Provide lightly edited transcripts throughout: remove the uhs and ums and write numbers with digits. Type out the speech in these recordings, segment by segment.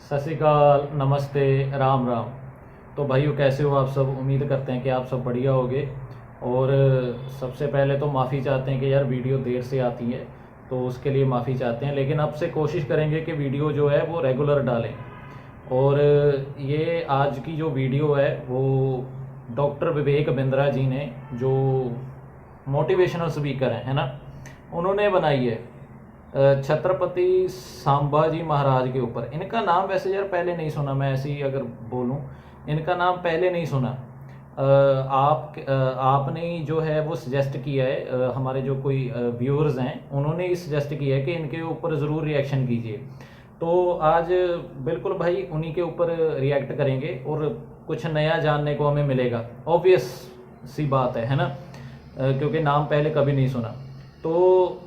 सत श्री अकाल, नमस्ते, राम राम। तो भाइयों, कैसे हो आप सब? उम्मीद करते हैं कि आप सब बढ़िया होगे। और सबसे पहले तो माफ़ी चाहते हैं कि यार वीडियो देर से आती है, तो उसके लिए माफ़ी चाहते हैं। लेकिन अब से कोशिश करेंगे कि वीडियो जो है वो रेगुलर डालें। और ये आज की जो वीडियो है वो डॉक्टर विवेक बिंद्रा जी ने, जो मोटिवेशनल स्पीकर हैं, है ना, उन्होंने बनाई है छत्रपति संभाजी महाराज के ऊपर। इनका नाम वैसे यार पहले नहीं सुना, मैं ऐसे ही अगर बोलूं, इनका नाम पहले नहीं सुना। आपने ही जो है वो सजेस्ट किया है, हमारे जो कोई व्यूअर्स हैं उन्होंने ही सजेस्ट किया है कि इनके ऊपर ज़रूर रिएक्शन कीजिए। तो आज बिल्कुल भाई उन्हीं के ऊपर रिएक्ट करेंगे और कुछ नया जानने को हमें मिलेगा। ऑब्वियस सी बात है ना, क्योंकि नाम पहले कभी नहीं सुना। तो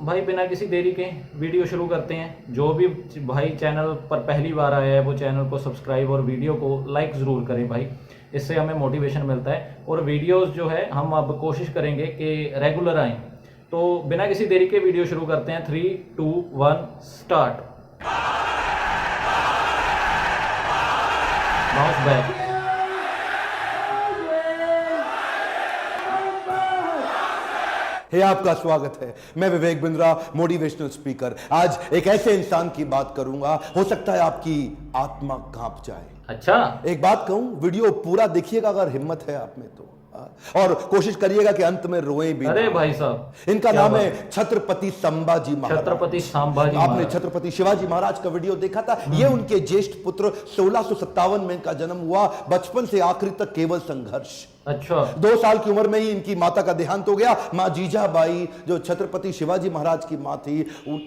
भाई बिना किसी देरी के वीडियो शुरू करते हैं। जो भी भाई चैनल पर पहली बार आया है वो चैनल को सब्सक्राइब और वीडियो को लाइक ज़रूर करें भाई, इससे हमें मोटिवेशन मिलता है। और वीडियोस जो है हम अब कोशिश करेंगे कि रेगुलर आएँ। तो बिना किसी देरी के वीडियो शुरू करते हैं। 3, 2, 1 स्टार्ट। Bounce back. आपका स्वागत है। मैं विवेक बिंद्रा, मोटिवेशनल स्पीकर। आज एक ऐसे इंसान की बात करूंगा, हो सकता है आपकी आत्मा कांप जाए। अच्छा, एक बात कहूं, वीडियो पूरा देखिएगा अगर हिम्मत है आप में तो, और कोशिश करिएगा कि अंत में रोए भी। अरे भाई साहब, इनका नाम है छत्रपति संभाजी महाराज। छत्रपति संभाजी आपने महाराज। छत्रपति शिवाजी महाराज का वीडियो देखा था? ये उनके ज्येष्ठ पुत्र, 1657 में इनका जन्म हुआ। बचपन से आखिरी तक केवल संघर्ष। अच्छा, 2 साल की उम्र में ही इनकी माता का देहांत हो गया। मां जीजाबाई, जो छत्रपति शिवाजी महाराज की मां थी,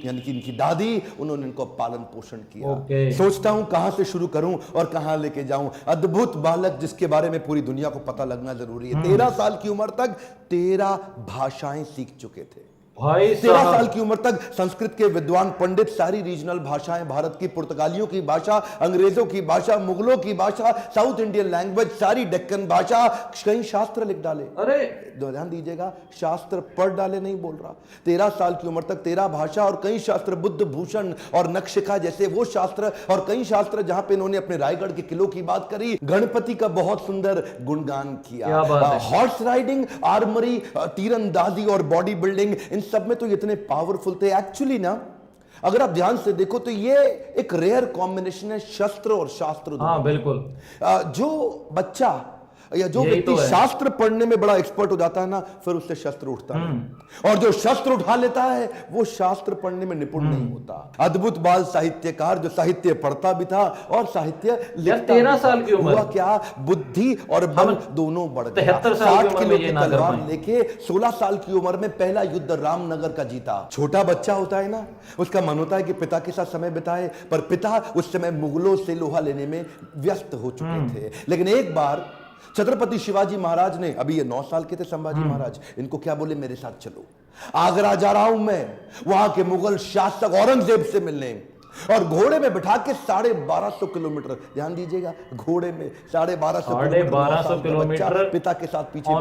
यानी कि इनकी दादी, उन्होंने इनको पालन पोषण किया। सोचता हूं कहां से शुरू करूं और कहां लेके जाऊं। अद्भुत बालक जिसके बारे में पूरी दुनिया को पता लगना जरूरी है। 13 साल की उम्र तक 13 भाषाएं सीख चुके थे भाई। 13 साल की उम्र तक संस्कृत के विद्वान पंडित, सारी रीजनल भाषाएं, भारत की, पुर्तगालियों की भाषा, अंग्रेजों की भाषा, मुगलों की भाषा, साउथ इंडियन लैंग्वेज, सारी डेक्कन भाषा, कई शास्त्र लिख डाले। अरे ध्यान दीजिएगा, शास्त्र पढ़ डाले नहीं बोल रहा। 13 साल की उम्र तक 13 भाषा और कई शास्त्र, बुद्ध भूषण और नक्शिका जैसे वो शास्त्र, और कई शास्त्र जहां पे इन्होंने अपने रायगढ़ के किलों की बात करी, गणपति का बहुत सुंदर गुणगान किया। हॉर्स राइडिंग, आर्मरी, तीरंदाजी और बॉडी बिल्डिंग, इन सब में तो इतने पावरफुल थे। एक्चुअली ना, अगर आप ध्यान से देखो तो ये एक रेयर कॉम्बिनेशन है, शस्त्र और शास्त्र। हाँ बिल्कुल। जो बच्चा या जो व्यक्ति शास्त्र पढ़ने में बड़ा एक्सपर्ट हो जाता है ना, फिर उससे शस्त्र उठता है। और जो शस्त्र उठा लेता है वो शास्त्र पढ़ने में निपुण नहीं होता। अद्भुत बाल साहित्यकार, जो साहित्य पढ़ता भी था और साहित्य लिखता। 13 साल की उम्र, हुआ क्या, बुद्धि और बल दोनों बढ़ गया। 60 किलो की तलवार लेके 16 साल की उम्र में पहला युद्ध रामनगर का जीता। छोटा बच्चा होता है ना, उसका मन होता है कि पिता के साथ समय बिताए, पर पिता उस समय मुगलों से लोहा लेने में व्यस्त हो चुके थे। लेकिन एक बार छत्रपति शिवाजी महाराज ने, अभी ये 9 साल के थे संभाजी महाराज, इनको क्या बोले, मेरे साथ चलो, आगरा जा रहा हूं मैं, वहां के मुगल शासक औरंगजेब से मिलने। और घोड़े में बिठा के 1250 किलोमीटर, ध्यान दीजिएगा, घोड़े में 1250 किलोमीटर पिता के साथ पीछे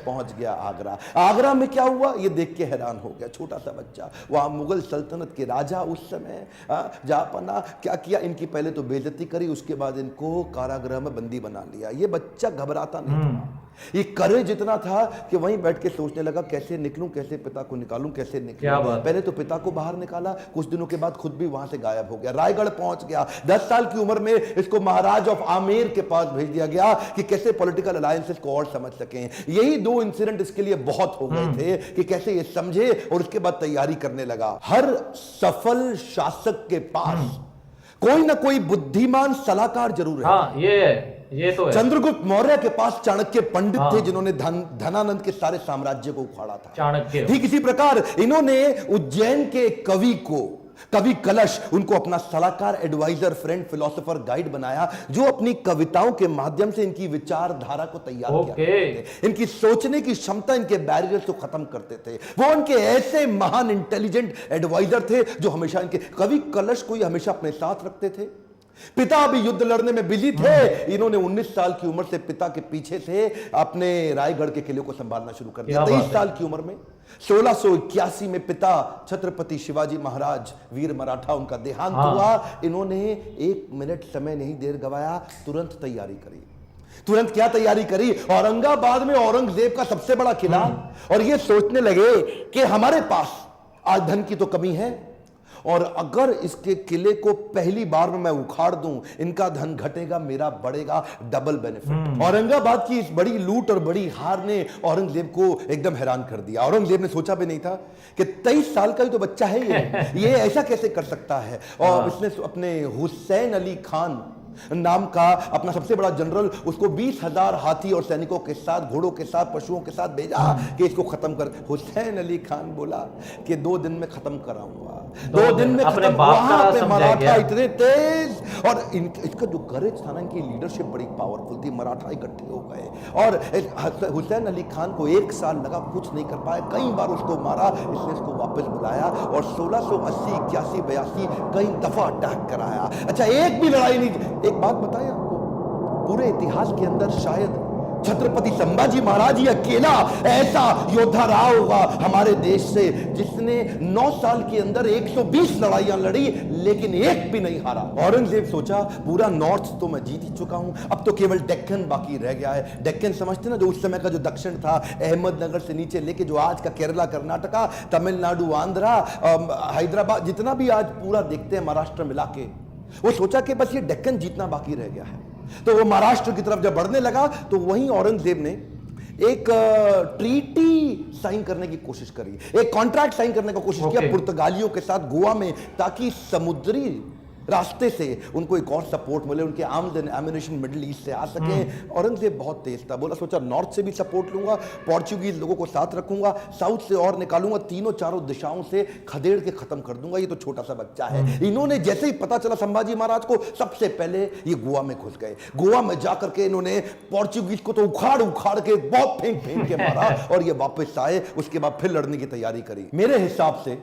पहुंच गया आगरा। आगरा में क्या हुआ ये देख के हैरान हो गया, छोटा सा बच्चा। वहां मुगल सल्तनत के राजा उस समय जहापना क्या किया, इनकी पहले तो बेइज्जती करी, उसके बाद इनको कारागृह में बंदी बना लिया। ये बच्चा घबराता नहीं था, ये करेज इतना था कि वहीं बैठ के सोचने लगा, कैसे निकलूं, कैसे पिता को निकालूं, कैसे निकलूं। पहले तो पिता को बाहर निकाला, कुछ दिनों के बाद खुद भी वहां से गायब हो गया, रायगढ़ पहुंच गया। 10 साल की उम्र में इसको महाराज ऑफ आमेर के पास भेज दिया गया कि कैसे पॉलिटिकल अलायंसेस को और समझ सकें। यही 2 इंसिडेंट इसके लिए बहुत हो गए थे कि कैसे ये समझे, और उसके बाद तैयारी करने लगा। हर सफल शासक के पास कोई ना कोई बुद्धिमान सलाहकार जरूर है। हाँ, ये तो है। चंद्रगुप्त मौर्य के पास चाणक्य पंडित थे, जिन्होंने धनानंद के सारे साम्राज्य को उखाड़ा था। चाणक्य। ठीक इसी प्रकार इन्होंने उज्जैन के कवि कलश, उनको अपना सलाहकार, एडवाइजर, फ्रेंड, फिलोसोफर, गाइड बनाया, जो अपनी कविताओं के माध्यम से इनकी विचारधारा को तैयार किया, इनकी सोचने की क्षमता, इनके बैरियर्स को खत्म करते थे। वो उनके ऐसे महान इंटेलिजेंट एडवाइजर थे जो हमेशा इनके, कवि कलश को ही हमेशा अपने साथ रखते थे। पिता भी युद्ध लड़ने में बिजी थे, इन्होंने 19 साल की उम्र से पिता के पीछे से अपने रायगढ़ के किले को संभालना शुरू कर दिया। 23 साल की उम्र में 1681 में पिता छत्रपति शिवाजी महाराज वीर मराठा उनका देहांत हुआ। इन्होंने 1 मिनट समय नहीं देर गवाया, तुरंत तैयारी करी। तुरंत क्या तैयारी करी? औरंगाबाद में औरंगजेब का सबसे बड़ा किला, और ये सोचने लगे कि हमारे पास आज धन की तो कमी है, और अगर इसके किले को पहली बार में मैं उखाड़ दूं, इनका धन घटेगा, मेरा बढ़ेगा, डबल बेनिफिट। औरंगाबाद की इस बड़ी लूट और बड़ी हार ने औरंगजेब को एकदम हैरान कर दिया। औरंगजेब ने सोचा भी नहीं था कि 23 साल का ही तो बच्चा है ये ऐसा कैसे कर सकता है। और इसने अपने हुसैन अली खान नाम का अपना सबसे बड़ा जनरल, उसको 20,000 हाथी और सैनिकों के साथ, घोड़ों के साथ, पशुओं के साथ भेजा कि इसको खत्म कर। हुसैन अली खान बोला कि 2 दिन में खत्म कराऊंगा, 2 दिन में खत्म। वहां पे मराठा इतने तेज, और इसका जो करेज था ना, इनकी लीडरशिप बड़ी पावरफुल थी। मराठा इकट्ठे हो गए और हुसैन अली खान को 1 साल लगा, कुछ नहीं कर पाए, कई बार उसको मारा। इसने इसको वापस बुलाया और 1680, 81, 82 कई दफा अटैक कराया। अच्छा, एक भी लड़ाई नहीं। एक बात बताएं आपको, पूरे इतिहास के अंदर शायद छत्रपति संभाजी महाराज ही अकेला ऐसा योद्धा रहा होगा हमारे देश से जिसने 9 साल के अंदर 120 लड़ाइयां लड़ी, लेकिन एक भी नहीं हारा। औरंगजेब सोचा पूरा नॉर्थ तो मैं जीत ही चुका हूं, अब तो केवल डेक्कन बाकी रह गया है। डेक्कन समझते ना, जो उस समय का जो दक्षिण था, अहमदनगर से नीचे लेके जो आज का केरला, कर्नाटका, तमिलनाडु, आंध्रा, हैदराबाद, जितना भी आज पूरा देखते हैं महाराष्ट्र मिला के, वो सोचा कि बस ये डेक्कन जीतना बाकी रह गया है। तो वो महाराष्ट्र की तरफ जब बढ़ने लगा तो वहीं औरंगजेब ने एक ट्रीटी साइन करने की कोशिश करी, एक कॉन्ट्रैक्ट साइन करने की कोशिश किया पुर्तगालियों के साथ गोवा में, ताकि समुद्री रास्ते से उनको एक और सपोर्ट मिले, उनके arms and ammunition middle east से आ सके। औरंगजेब बहुत तेज था, बोला सोचा नॉर्थ से भी सपोर्ट लूंगा, पोर्चुगीज लोगों को साथ रखूंगा, साउथ से और निकालूंगा, तीनों चारों दिशाओं से खदेड़ के खत्म कर दूंगा, ये तो छोटा सा बच्चा है। इन्होंने जैसे ही पता चला संभाजी महाराज को, सबसे पहले ये गोवा में घुस गए। गोवा में जाकर के इन्होंने पोर्चुगीज को तो उखाड़ उखाड़ के बहुत फेंक फेंक के मारा, और ये वापस आए। उसके बाद फिर लड़ने की तैयारी करी। मेरे हिसाब से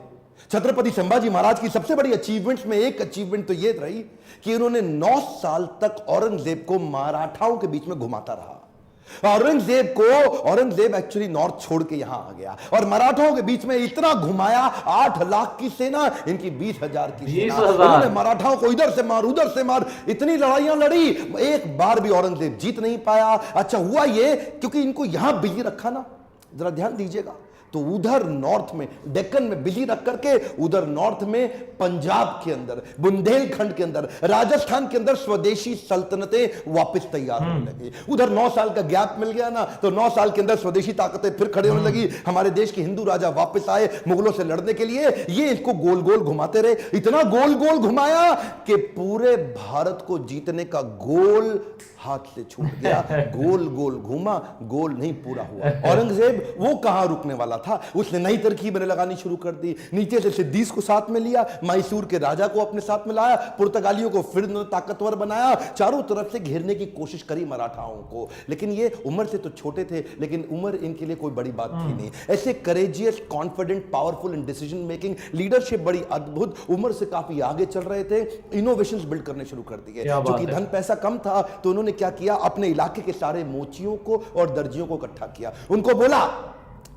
छत्रपति संभाजी महाराज की सबसे बड़ी अचीवमेंट्स में एक अचीवमेंट तो यह रही कि उन्होंने 9 साल तक औरंगजेब को मराठाओं के बीच में घुमाता रहा। औरंगजेब एक्चुअली नॉर्थ छोड़ के यहां आ गया और मराठाओं के बीच में इतना घुमाया, 8 लाख की सेना, इनकी 20,000 की सेना। उन्होंने मराठाओं को इधर से मार, उधर से मार, इतनी लड़ाइयां लड़ी, एक बार भी औरंगजेब जीत नहीं पाया। अच्छा हुआ ये, क्योंकि इनको यहां बिजी रखा ना, जरा ध्यान दीजिएगा, तो उधर नॉर्थ में, डेक्कन में बिजी रख करके, उधर नॉर्थ में पंजाब के अंदर, बुंदेलखंड के अंदर, राजस्थान के अंदर स्वदेशी सल्तनतें वापस तैयार होने लगी। उधर 9 साल का गैप मिल गया ना, तो 9 साल के अंदर स्वदेशी ताकतें फिर खड़े होने लगी। हमारे देश के हिंदू राजा वापस आए मुगलों से लड़ने के लिए। ये इसको गोल गोल घुमाते रहे, इतना गोल गोल घुमाया कि पूरे भारत को जीतने का गोल हाथ से छूट गया। गोल गोल घूमा, गोल नहीं पूरा हुआ। औरंगजेब वो कहां रुकने वाला था, उसने नई तरकीबें लगानी शुरू कर दी। नीचे से सिद्दीस को साथ में लिया, मैसूर के राजा को अपने साथ में लाया, पुर्तगालियों को फिर ताकतवर बनाया, चारों तरफ से घेरने की कोशिश करी मराठाओं को। लेकिन ये उम्र से तो छोटे थे, लेकिन उम्र इनके लिए कोई बड़ी बात थी नहीं। ऐसे courageous, confident, powerful in decision making, leadership बड़ी अद्भुत, उम्र से काफी आगे चल रहे थे। इनोवेशंस बिल्ड करने शुरू कर दिए। क्योंकि धन पैसा कम था तो उन्होंने क्या किया, अपने इलाके के सारे मोचियों को और दर्जियों को इकट्ठा किया। उनको बोला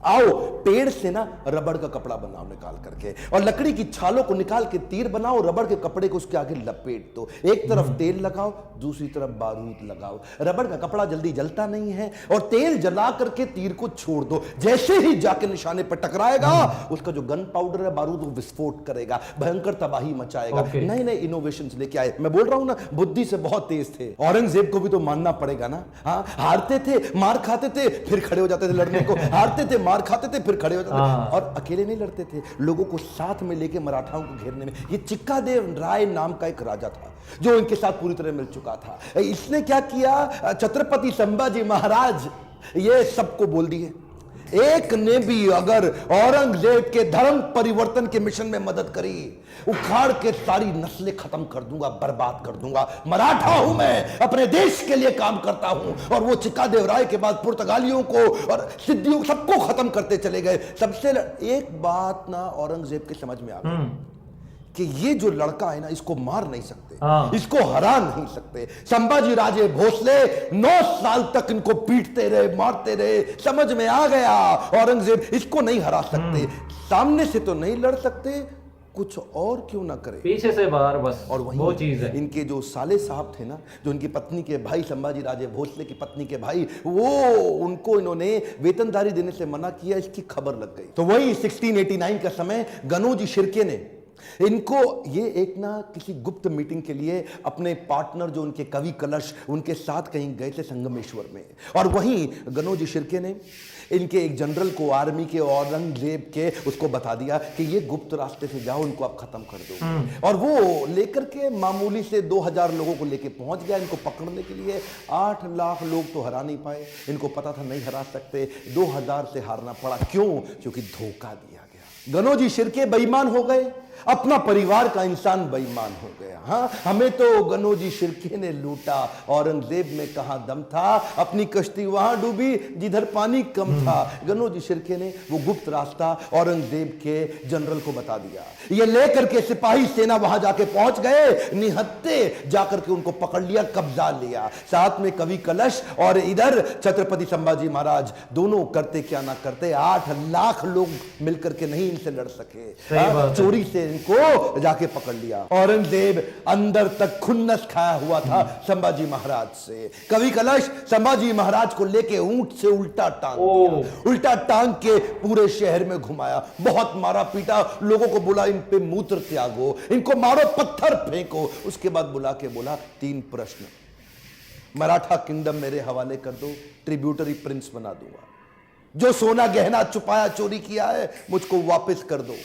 आओ पेड़ से ना रबड़ का कपड़ा बनाओ निकाल करके, और लकड़ी की छालों को निकाल के तीर बनाओ, रबड़ के कपड़े को उसके आगे लपेट दो, एक तरफ तेल लगाओ, दूसरी तरफ बारूद लगाओ। रबड़ का कपड़ा जल्दी जलता नहीं है, और तेल जला करके तीर को छोड़ दो, जैसे ही जाके निशाने पर टकराएगा उसका जो गन पाउडर है, बारूद, वो विस्फोट करेगा, भयंकर तबाही मचाएगा। नए नए इनोवेशंस लेके आए। मैं बोल रहा हूं ना, बुद्धि से बहुत तेज थे। औरंगजेब को भी तो मानना पड़ेगा ना। हाँ, हारते थे, मार खाते थे, फिर खड़े हो जाते थे लड़ने को, हारते थे, मार खाते थे, फिर खड़े हो जाते थे। और अकेले नहीं लड़ते थे, लोगों को साथ में लेके मराठाओं को घेरने में। ये चिक्कादेव राय नाम का एक राजा था जो इनके साथ पूरी तरह मिल चुका था। इसने क्या किया, छत्रपति संभाजी महाराज ये सबको बोल दिए, एक ने भी अगर औरंगजेब के धर्म परिवर्तन के मिशन में मदद करी, उखाड़ के सारी नस्लें खत्म कर दूंगा, बर्बाद कर दूंगा। मराठा हूं मैं, अपने देश के लिए काम करता हूं। और वो चिक्कादेव राय के बाद पुर्तगालियों को और सिद्धियों सबको खत्म करते चले गए। सबसे एक बात ना औरंगजेब के समझ में आ गई कि ये जो लड़का है ना, इसको मार नहीं सकते, हाँ। इसको हरा नहीं सकते। संभाजी राजे भोसले 9 साल तक इनको पीटते रहे, मारते रहे, समझ में आ गया औरंगजेब इसको नहीं हरा सकते, सामने से तो नहीं लड़ सकते, कुछ और क्यों ना करे, पीछे से बाहर, बस और वही वो चीज है। इनके जो साले साहब थे ना, जो इनकी पत्नी के भाई, संभाजी राजे भोसले की पत्नी के भाई, वो उनको इन्होंने वेतनदारी देने से मना किया, इसकी खबर लग गई। तो वही 1689 का समय गनोजी शिर्के ने इनको, ये एक ना किसी गुप्त मीटिंग के लिए अपने पार्टनर जो उनके कवि कलश, उनके साथ कहीं गए थे संगमेश्वर में, और वहीं गनोजी शिर्के ने इनके एक जनरल को, आर्मी के, औरंगजेब के, उसको बता दिया कि ये गुप्त रास्ते से जाओ, इनको आप खत्म कर दो। और वो लेकर के मामूली से 2000 लोगों को लेके पहुंच गया इनको पकड़ने के लिए। 8 लाख लोग तो हरा नहीं पाए, इनको पता था नहीं हरा सकते, 2000 से हारना पड़ा। क्यों? क्योंकि धोखा दिया गया। गनोजी शिर्के बेईमान हो गए, अपना परिवार का इंसान बेईमान हो गया। हाँ, हमें तो गनोजी शिर्के ने लूटा, औरंगजेब में कहां दम था, अपनी कश्ती वहां डूबी जिधर पानी कम था। गनोजी शिर्के ने वो गुप्त रास्ता औरंगजेब के जनरल को बता दिया। ये लेकर के सिपाही सेना वहां जाके पहुंच गए, निहत्ते जाकर के उनको पकड़ लिया, कब्जा लिया, साथ में कवि कलश और इधर छत्रपति संभाजी महाराज। दोनों करते क्या ना करते, 8 लाख लोग मिलकर के नहीं इनसे लड़ सके, चोरी से इनको जाके पकड़ लिया। औरंगजेब अंदर तक खुन्नस खाया हुआ था संभाजी महाराज से। कवि कलश संभाजी महाराज को लेके ऊंट से उल्टा टांग दिया, उल्टा टांग के पूरे शहर में घुमाया, बहुत मारा पीटा, लोगों को बोला इन पे मूत्र त्यागो, इनको मारो, पत्थर फेंको। उसके बाद बुला के बोला 3 प्रश्न, मराठा किंगडम मेरे हवाले कर दो, ट्रिब्यूटरी प्रिंस बना दूंगा, जो सोना गहना छुपाया चोरी किया है मुझको वापस कर दो,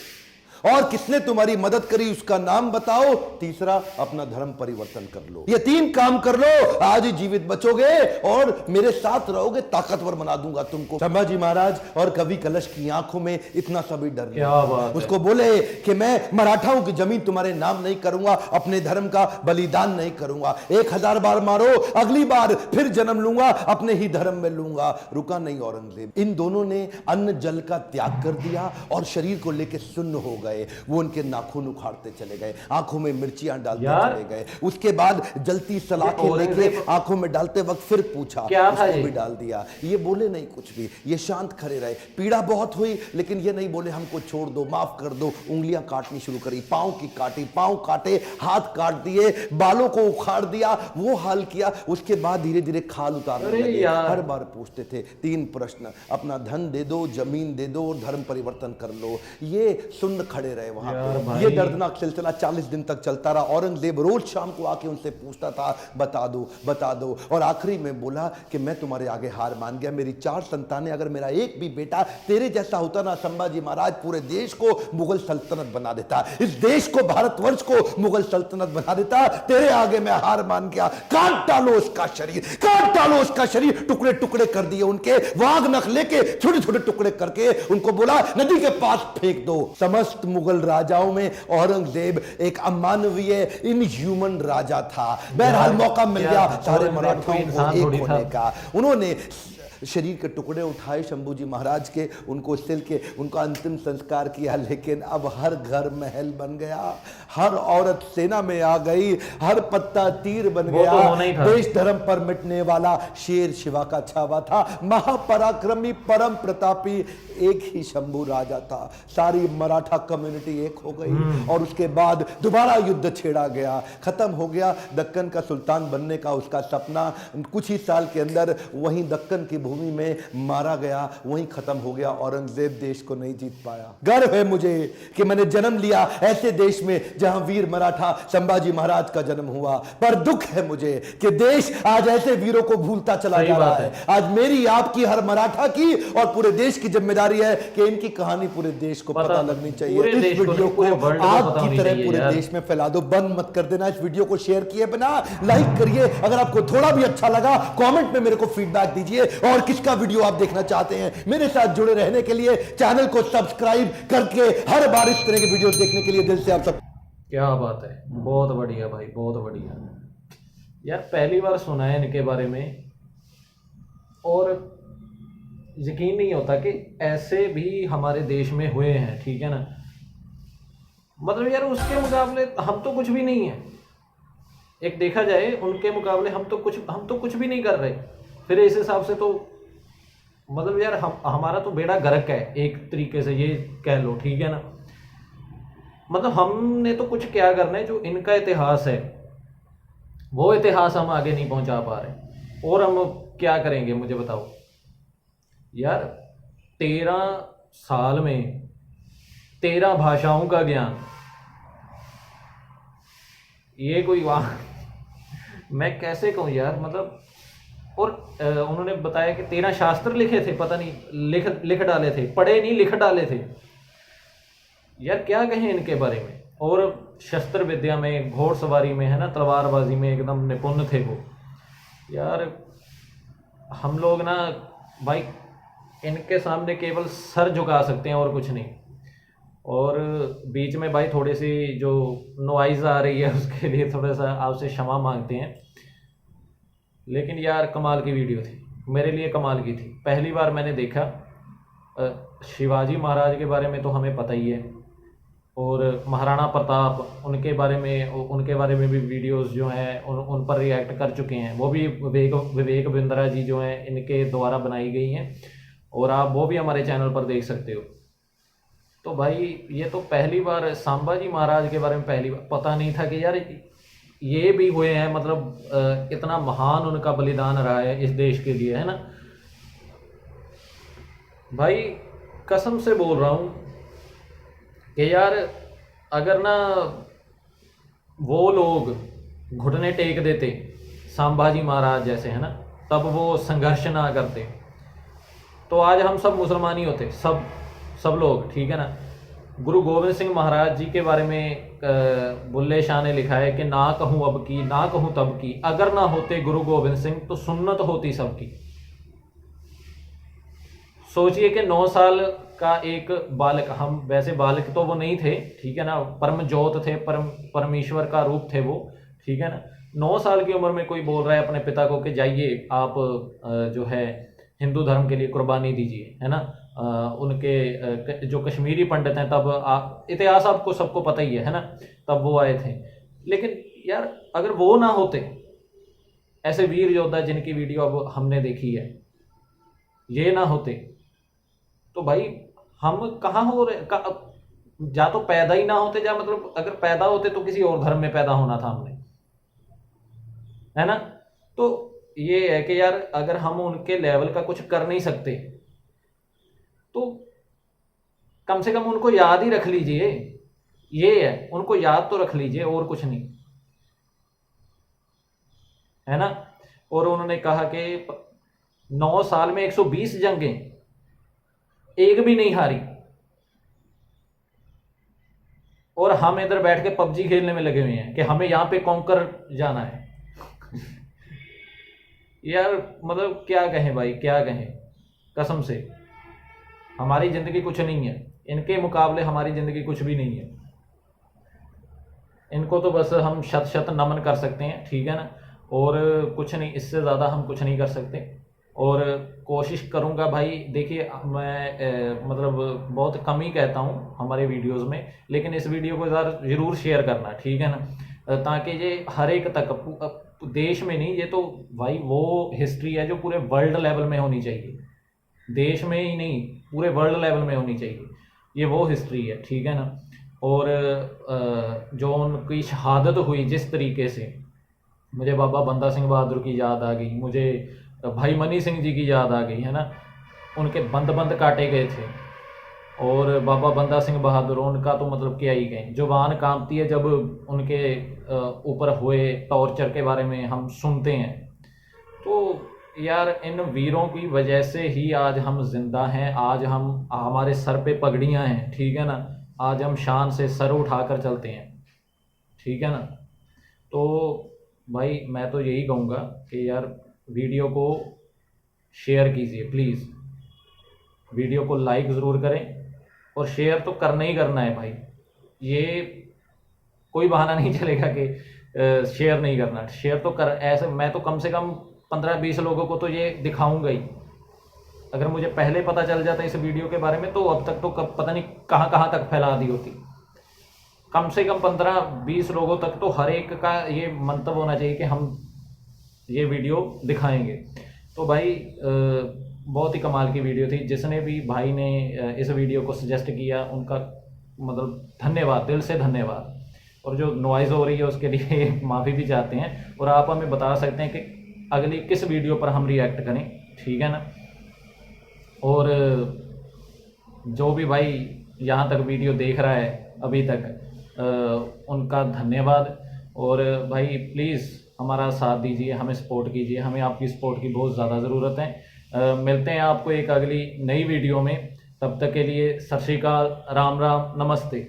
और किसने तुम्हारी मदद करी उसका नाम बताओ, तीसरा अपना धर्म परिवर्तन कर लो। ये 3 काम कर लो, आज ही जीवित बचोगे और मेरे साथ रहोगे, ताकतवर बना दूंगा तुमको। संभाजी महाराज और कवि कलश की आंखों में इतना सभी डर नहीं। उसको बोले कि मैं मराठाओं की जमीन तुम्हारे नाम नहीं करूंगा, अपने धर्म का बलिदान नहीं करूंगा, 1000 बार मारो, अगली बार फिर जन्म लूंगा, अपने ही धर्म में लूंगा। रुका नहीं औरंगजेब। इन दोनों ने अन्न जल का त्याग कर दिया और शरीर को लेकर सुन्न हो गए। वो उनके नाखून उखाड़ते चले गए, आंखों में मिर्चियां डालते चले गए। उसके बाद जलती सलाखें लेके आंखों में डालते वक्त फिर पूछा, उसको भी डाल दिया। ये बोले नहीं कुछ भी, ये शांत खड़े रहे। पीड़ा बहुत हुई लेकिन ये नहीं बोले हमको छोड़ दो, माफ कर दो। उंगलियां काटनी शुरू करी, पांव की काटी, पांव काटे, हाथ काट दिए, बालों को उखाड़ दिया, वो हाल किया। उसके बाद धीरे धीरे खाल उतारने लगे। हर बार पूछते थे 3 प्रश्न, अपना धन दे दो, जमीन दे दो और धर्म परिवर्तन कर लो। ये सुन्न खड़े रहे वहां पे। ये दर्दनाक सिलसिला 40 दिन तक चलता रहा। औरंगजेब रोज शाम को आके उनसे पूछता था, बता दो बता दो, और आखिरी में बोला कि मैं तुम्हारे आगे हार मान गया, मेरी 4 संतानें, अगर मेरा एक भी बेटा तेरे जैसा होता ना संभाजी महाराज, पूरे देश को मुगल सल्तनत बना देता, इस देश को, भारतवर्ष को मुगल सल्तनत बना देता। तेरे आगे मैं हार मान गया, काट डालो उसका शरीर, काट डालो उसका शरीर। टुकड़े टुकड़े कर दिए उनके, वाघ नख लेके छोटे छोटे टुकड़े करके उनको बोला नदी के पास फेंक दो। समस्त मुगल राजाओं में औरंगजेब एक अमानवीय, इनह्यूमन राजा था। बहरहाल मौका मिल गया सारे मराठों को एक होने का। उन्होंने शरीर के टुकड़े उठाए शंभूजी महाराज के, उनको सिल के उनका अंतिम संस्कार किया। लेकिन अब हर घर महल बन गया, हर औरत सेना में आ गई, हर पत्ता तीर बन गया। देश धर्म पर मिटने वाला शेर शिवा का छावा था। महापराक्रमी, परम प्रतापी एक ही शंभू राजा था। सारी मराठा कम्युनिटी एक हो गई और उसके बाद दोबारा युद्ध छेड़ा गया, खत्म हो गया दक्कन का सुल्तान बनने का उसका सपना। कुछ ही साल के अंदर वहीं दक्कन की भूमि में मारा गया, वहीं खत्म हो गया। औरंगजेब देश को नहीं जीत पाया। गर्व है मुझे कि मैंने जन्म लिया ऐसे देश में जहां वीर मराठा संभाजी महाराज का जन्म हुआ, पर दुख है मुझे कि देश आज ऐसे वीरों को भूलता चला जा रहा है। आज मेरी, आपकी, हर मराठा की और पूरे देश की जिम्मेदारी है कि इनकी कहानी पूरे देश को पता लगनी चाहिए। इस वीडियो को आग की तरह पूरे देश में फैला दो, बंद मत कर देना। इस वीडियो को शेयर किए बिना लाइक करिए। अगर आपको थोड़ा भी अच्छा लगा कमेंट में मेरे को फीडबैक दीजिए, और किसका वीडियो आप देखना चाहते हैं। मेरे साथ जुड़े रहने के लिए चैनल को सब्सक्राइब करके हर बार इस तरह के वीडियो देखने के लिए दिल से आप सब। क्या बात है, बहुत बढ़िया भाई, बहुत बढ़िया यार। पहली बार सुना है इनके बारे में और यकीन नहीं होता कि ऐसे भी हमारे देश में हुए हैं। ठीक है ना, मतलब यार उसके मुकाबले हम तो कुछ भी नहीं है, एक देखा जाए उनके मुकाबले हम तो कुछ भी नहीं कर रहे। फिर इस हिसाब से तो मतलब यार हमारा तो बेड़ा गर्क है एक तरीके से, ये कह लो, ठीक है ना। मतलब हमने तो कुछ क्या करना है, जो इनका इतिहास है वो इतिहास हम आगे नहीं पहुंचा पा रहे, और हम क्या करेंगे मुझे बताओ यार। 13 साल में 13 भाषाओं का ज्ञान, ये कोई वहाँ मैं कैसे कहूँ यार, मतलब। और उन्होंने बताया कि 13 शास्त्र लिखे थे, पता नहीं लिख डाले थे, पढ़े नहीं लिख डाले थे। यार क्या कहें इनके बारे में। और शस्त्र विद्या में, घोड़सवारी में, है ना, तलवारबाजी में एकदम निपुण थे वो। यार हम लोग ना भाई इनके सामने केवल सर झुका सकते हैं और कुछ नहीं। और बीच में भाई थोड़ी सी जो नॉइज़ आ रही है उसके लिए थोड़ा सा आपसे क्षमा मांगते हैं। लेकिन यार कमाल की वीडियो थी, मेरे लिए कमाल की थी। पहली बार मैंने देखा। शिवाजी महाराज के बारे में तो हमें पता ही है, और महाराणा प्रताप उनके बारे में भी वीडियोस जो हैं उन पर रिएक्ट कर चुके हैं। वो भी विवेक बिंद्रा जी जो हैं इनके द्वारा बनाई गई हैं, और आप वो भी हमारे चैनल पर देख सकते हो। तो भाई ये तो पहली बार सांबा जी महाराज के बारे में पहली बार पता नहीं था कि यार ये भी हुए हैं, मतलब इतना महान उनका बलिदान रहा है इस देश के लिए, है ना भाई। कसम से बोल रहा हूँ कि यार अगर ना वो लोग घुटने टेक देते संभाजी महाराज जैसे, है ना, तब वो संघर्ष ना करते, तो आज हम सब मुसलमान ही होते, सब लोग, ठीक है ना। गुरु गोविंद सिंह महाराज जी के बारे में बुल्ले शाह ने लिखा है कि ना कहूँ अब की, ना कहूँ तब की, अगर ना होते गुरु गोविंद सिंह तो सुन्नत होती सबकी। सोचिए कि 9 साल का एक बालक, हम वैसे बालक तो वो नहीं थे, ठीक है ना, परम ज्योत थे, परमेश्वर का रूप थे वो, ठीक है ना। 9 साल की उम्र में कोई बोल रहा है अपने पिता को कि जाइए आप जो है हिंदू धर्म के लिए कुर्बानी दीजिए, है ना। उनके जो कश्मीरी पंडित हैं, तब इतिहास आपको सबको पता ही है ना, तब वो आए थे। लेकिन यार अगर वो ना होते, ऐसे वीर योद्धा जिनकी वीडियो अब हमने देखी है, ये ना होते, तो भाई हम कहाँ हो रहे, या तो पैदा ही ना होते, या मतलब अगर पैदा होते तो किसी और धर्म में पैदा होना था हमने, है ना। तो ये है कि यार अगर हम उनके लेवल का कुछ कर नहीं सकते तो कम से कम उनको याद ही रख लीजिए, ये है, उनको याद तो रख लीजिए, और कुछ नहीं, है ना। और उन्होंने कहा कि 9 साल में 120 जंगें, एक भी नहीं हारी, और हम इधर बैठ के पबजी खेलने में लगे हुए हैं कि हमें यहां पे कॉन्कर जाना है। यार मतलब क्या कहें भाई, क्या कहें, कसम से हमारी ज़िंदगी कुछ नहीं है, इनके मुकाबले हमारी ज़िंदगी कुछ भी नहीं है। इनको तो बस हम शत शत नमन कर सकते हैं, ठीक है ना, और कुछ नहीं, इससे ज़्यादा हम कुछ नहीं कर सकते। और कोशिश करूँगा भाई, देखिए मैं मतलब बहुत कम ही कहता हूँ हमारे वीडियोस में, लेकिन इस वीडियो को ज़रूर शेयर करना, ठीक है ना, ताकि ये हर एक तक, देश में नहीं, ये तो भाई वो हिस्ट्री है जो पूरे वर्ल्ड लेवल में होनी चाहिए, देश में ही नहीं पूरे वर्ल्ड लेवल में होनी चाहिए, ये वो हिस्ट्री है, ठीक है ना। और जो उनकी शहादत हुई जिस तरीके से, मुझे बाबा बंदा सिंह बहादुर की याद आ गई, मुझे भाई मनी सिंह जी की याद आ गई, है ना। उनके बंद काटे गए थे, और बाबा बंदा सिंह बहादुर, उनका तो मतलब क्या ही कहें, जुबान कांपती है जब उनके ऊपर हुए टॉर्चर के बारे में हम सुनते हैं। तो यार इन वीरों की वजह से ही आज हम जिंदा हैं, आज हमारे सर पे पगड़ियां हैं, ठीक है ना, आज हम शान से सर उठाकर चलते हैं, ठीक है ना। तो भाई मैं तो यही कहूँगा कि यार वीडियो को शेयर कीजिए प्लीज़, वीडियो को लाइक ज़रूर करें, और शेयर तो करना ही करना है भाई, ये कोई बहाना नहीं चलेगा कि शेयर नहीं करना, शेयर तो कर, ऐसे मैं तो कम से कम 15-20 लोगों को तो ये दिखाऊंगा ही। अगर मुझे पहले पता चल जाता इस वीडियो के बारे में तो अब तक तो पता नहीं कहाँ कहाँ तक फैला दी होती, कम से कम 15-20 लोगों तक तो हर एक का ये मंतव्य होना चाहिए कि हम ये वीडियो दिखाएंगे। तो भाई बहुत ही कमाल की वीडियो थी। जिसने भी भाई ने इस वीडियो को सजेस्ट किया उनका मतलब धन्यवाद, दिल से धन्यवाद। और जो नॉइज़ हो रही है उसके लिए माफ़ी भी चाहते हैं। और आप हमें बता सकते हैं कि अगली किस वीडियो पर हम रिएक्ट करें, ठीक है ना। और जो भी भाई यहाँ तक वीडियो देख रहा है अभी तक उनका धन्यवाद। और भाई प्लीज़ हमारा साथ दीजिए, हमें सपोर्ट कीजिए, हमें आपकी सपोर्ट की बहुत ज़्यादा ज़रूरत है। मिलते हैं आपको एक अगली नई वीडियो में, तब तक के लिए सत श्री अकाल, राम राम, नमस्ते।